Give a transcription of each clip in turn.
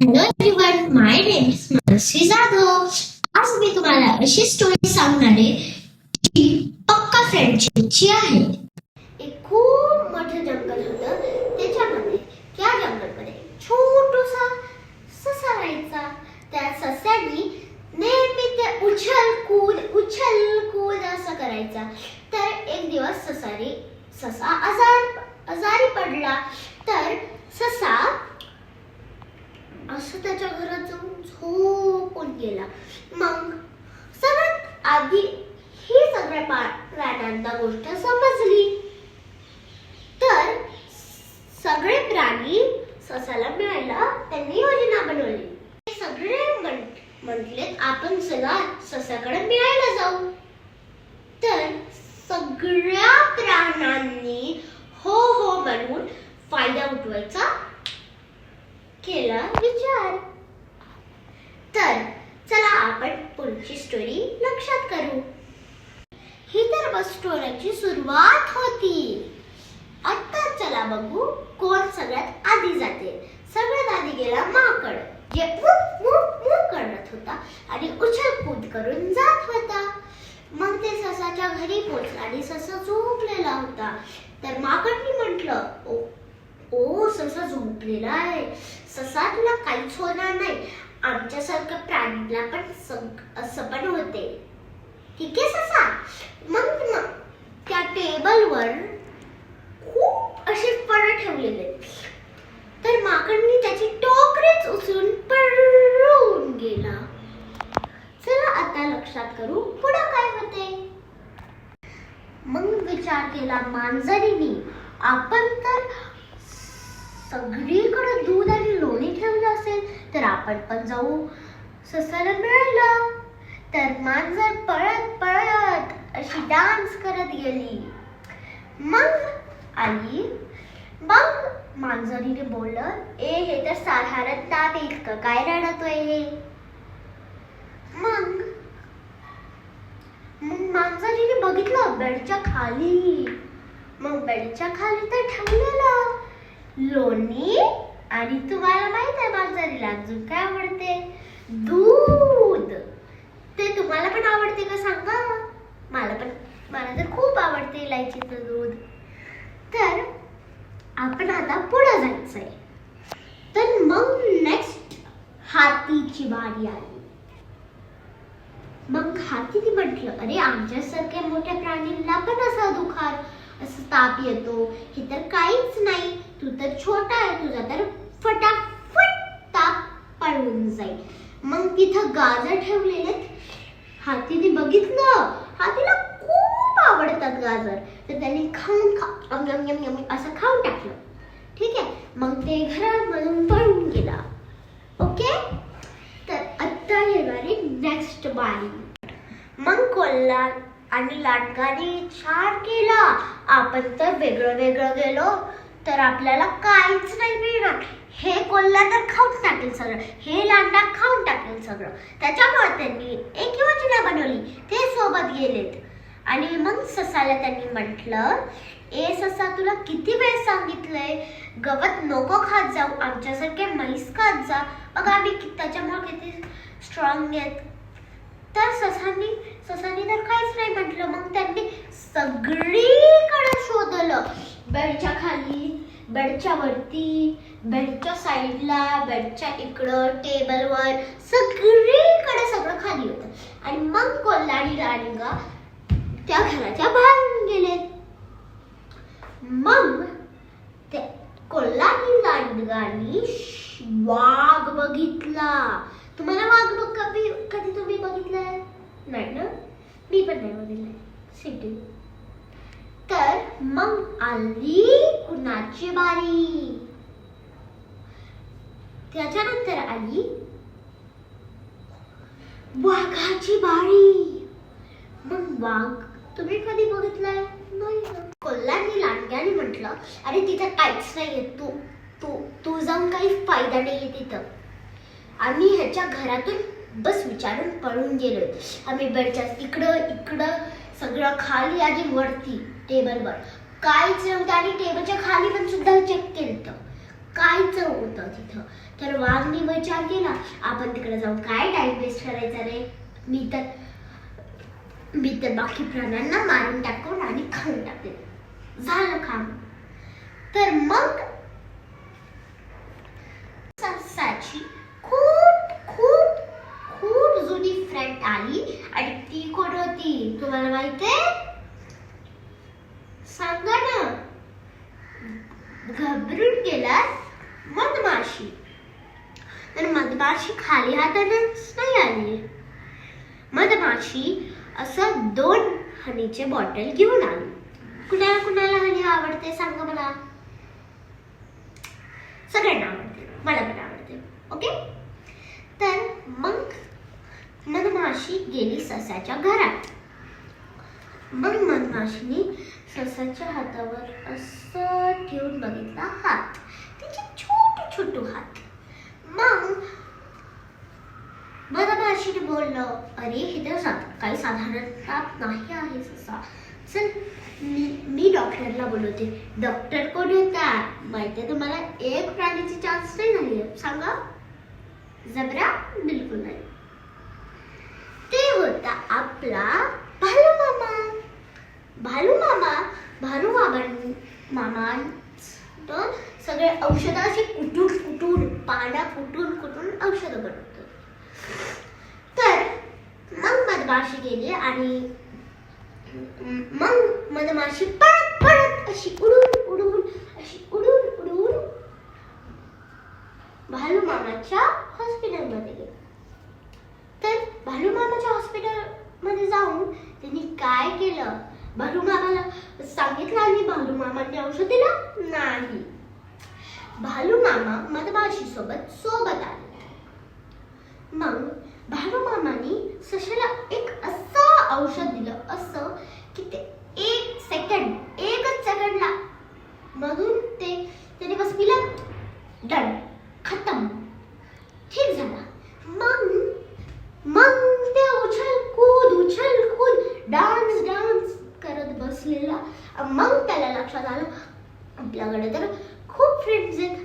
Hello everyone, my name is Manasvi Jadhav. आज मी तुम्हाला अशी स्टोरी सांगणार आहे जी पक्का फ्रेंडशिपची आहे. एक खूप मोठं जंगल होतं. त्याच्यामध्ये त्या जंगलमध्ये छोटूसा ससा राहायचा. त्या सस्याने नेहमी ते उछल कूद असं करायचा. तर एक दिवस ससा आजारी पडला. तर ससा असं त्याच्या घरात जाऊन झोपून गेला. मग सगळ्यात आधी ही सगळ्या प्राण्यांना गोष्ट समजली. तर सगळे प्राणी ससाला मिळायला त्यांनी योजना बनवली. सगळे म्हटले आपण चला ससाकडे मिळायला जाऊ. तर सगळ्या प्राण्यांनी हो हो म्हणून फायदा उठवायचा केला विचार. तर चला आपण पुढची स्टोरी लक्षात करू. ही तर बस स्टोरीची सुरुवात होती. आता चला बघू कोण सगळ्यात आधी जाते. सगळ्यात आधी गेला माकड, जे करत होता आणि उछलकूद करून जात होता. मग ते ससाच्या घरी पोहोचला आणि ससा झोपलेला होता. तर माकडनी म्हटलं, ओ ससा झोपलेला आहे. ससा तुला काहीच होणार नाही. आमच्यासारख्या प्राणीला पण असं पण होते. ठीक आहे ससा. मग त्या टेबलवर खूप असे फळ ठेवलेले. तर माकडनी त्याची टोकरीच उचलून पळून गेला. चला आता लक्षात करू पुढे काय होते. मग विचार केला मांजरीनी, आपण तर सगळीकडे दूध आणि लोणी ठेवलं असेल तर आपण पण जाऊ ससाला मिळायला. तर मांजर पळत पळत अशी डान्स करत गेली. मग मांजरीने बोललं, हे तर साधारण ताप इतकं काय रडतोय हे. मग मांजरीने बघितलं बेडच्या खाली. मग बेडच्या खाली तर ठेवलेलं लोणी आणि तुम्हाला माहित आहे मांजरीला अजून काय आवडते? दूध. ते तुम्हाला पण आवडते का सांगा? मला तर खूप आवडते इलायचीचं दूध. तर आपण आता पुढे जायचंय. तर मग नेक्स्ट हातीची बारी आली. मग हातीने म्हटलं, अरे आमच्यासारख्या मोठ्या प्राणींना पण असं ताप येतो. हे तर काहीच नाही. तू तर छोटा आहे, तुझा तर फटाफट ताप पळून जाईल. मग तिथं गाजर ठेवलेले. हातीने बघितलं, हातीला खूप आवडतात गाजर. तर त्याने असं खाऊन टाकलं. ठीक आहे. मग ते घरामधून पळून गेला. ओके. तर आता येणारी नेक्स्ट बारी. मग कोल्हा आणि लांडग्याने विचार केला, आपण तर वेगळं गेलो तर आपल्याला काहीच नाही मिळणार. हे कोल्हा तर खाऊन टाकेल सगळं, हे लांडा खाऊन टाकेल सगळं. त्याच्यामुळे त्यांनी एक योजना बनवली. ते सोबत गेलेत आणि मग ससाला त्यांनी म्हटलं, ए ससा, तुला किती वेळ सांगितलंय गवत नको खात जाऊ, आमच्यासारखे म्हैस खात जा. बघ आम्ही त्याच्यामुळे किती स्ट्रॉंग आहेत. तर ससानी तर काहीच नाही म्हटलं. मग त्यांनी सगळीकडे शोधलं. बेडच्या खाली, बेडच्या वरती, बेडच्या साईडला, बेडच्या इकडं, टेबलवर, सगळीकडे सगळं खाली होतं. आणि मग कोल्हा आणि लांडगा त्या घराच्या बाहेर गेले. मग ते कोल्हा आणि लांडगानी वाघ बघितला. तुम्हाला वाघ कधी तुम्ही बघितलाय? नाही ना? मी पण नाही बघितलंय सिटी. तर मग आली कुणाची बारी. त्याच्यानंतर आली वाघाची बारी. मग वाघ तुम्ही कधी बघितलाय? नाही ना? कोल्हानी लांडग्याने म्हटलं, अरे तिथं काहीच नाहीये, तू जाऊन काही फायदा नाहीये तिथं. आम्ही ह्याच्या घरातून बस विचारून पळून गेलोय. आम्ही बेडच्या इकडं सगळं खाली आणि वरती टेबलवर काहीच नव्हतं. आणि टेबलच्या खाली पण सुद्धा चेक केलं, काहीच नव्हतं तिथं. तर वाघने विचार केला, आपण तिकडे जाऊन काय टाइम वेस्ट करायचा रे, मी तर बाकी प्राण्यांना मारून टाकून आणि खाऊन टाकते, झालं काम. तर मग ससाची खूप खूप खूप जुनी फ्रेंड आली आणि ती कोण होती तुम्हाला माहितीये? सांगा ना. घाबरून गेला मधमाशी. तर मधमाशी खाली हातानेच नाही आली. मधमाशी असं 2 हनीचे बॉटल घेऊन आली. कुणाला कुणाला हनी आवडते सांगा मला. सगळ्यांना आवडते, मला पण आवडते. ओके. तर मग मधमाशी गेली ससाच्या घरात. मग मधमाशीने ससाच्या हातावर असं ठेवून बघितला हात, तिचे छोटे छोटे हात. मग मधमाशीने बोललं, अरे हे तर काही साधारण ताप नाही आहे ससा, चल मी डॉक्टरला बोलवते. डॉक्टर कोण होता माहितीये तुम्हाला? एक प्राणीची चान्स नाही झाली सांगा. झबरा? बिलकुल नाही. ते होता आपला भालू मामा. भालू मामा सगळे औषध अशी कुटून पाना कुटून औषध बनवतो. तर मग मधमाशी गेली आणि मग मधमाशी पळत अशी उडून भालू मामाच्या हॉस्पिटलमध्ये गेली. तर भालू मामाच्या हॉस्पिटल मध्ये जाऊन त्यांनी काय केलं, भालू मामाला सांगितलं आणि भालू मामाने औषध दिलं नाही. भालू मामा मधमाशी सोबत आले. मग भालू मामाने सशाला एक असं औषध दिलं, असं की ते 1 सेकंडला मधून त्याने बस पिलं, डन, खतम, ठीक झाला. मग ते उछल कूद डान्स करत बसलेला. मग त्याला लक्षात आलं, आपल्याकडे तर खूप फ्रेंड्स आहेत.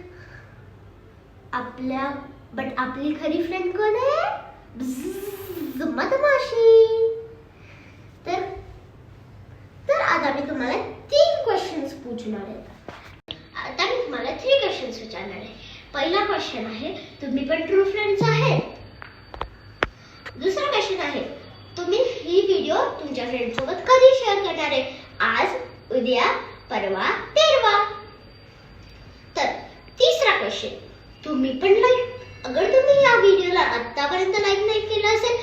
आपली खरी फ्रेंड कोण आहे? मधमाशी. तर आता मी तुम्हाला 3 क्वेश्चन्स पूछणार आहे. आता मी तुम्हाला 3 क्वेश्चन्स विचारणार आहे. पहिला क्वेश्चन आहे, तुम्ही पण ट्रू फ्रेंड्स आहेत? दुसरा क्वेश्चन आहे, तुम्ही ही व्हिडिओ तुमच्या फ्रेंड सोबत कधी शेअर करणार आहे? आज, उद्या, परवा, तेरवा. तर तिसरा क्वेश्चन, तुम्ही पण अगर तुम्ही या व्हिडिओला आतापर्यंत लाईक नाही केलं असेल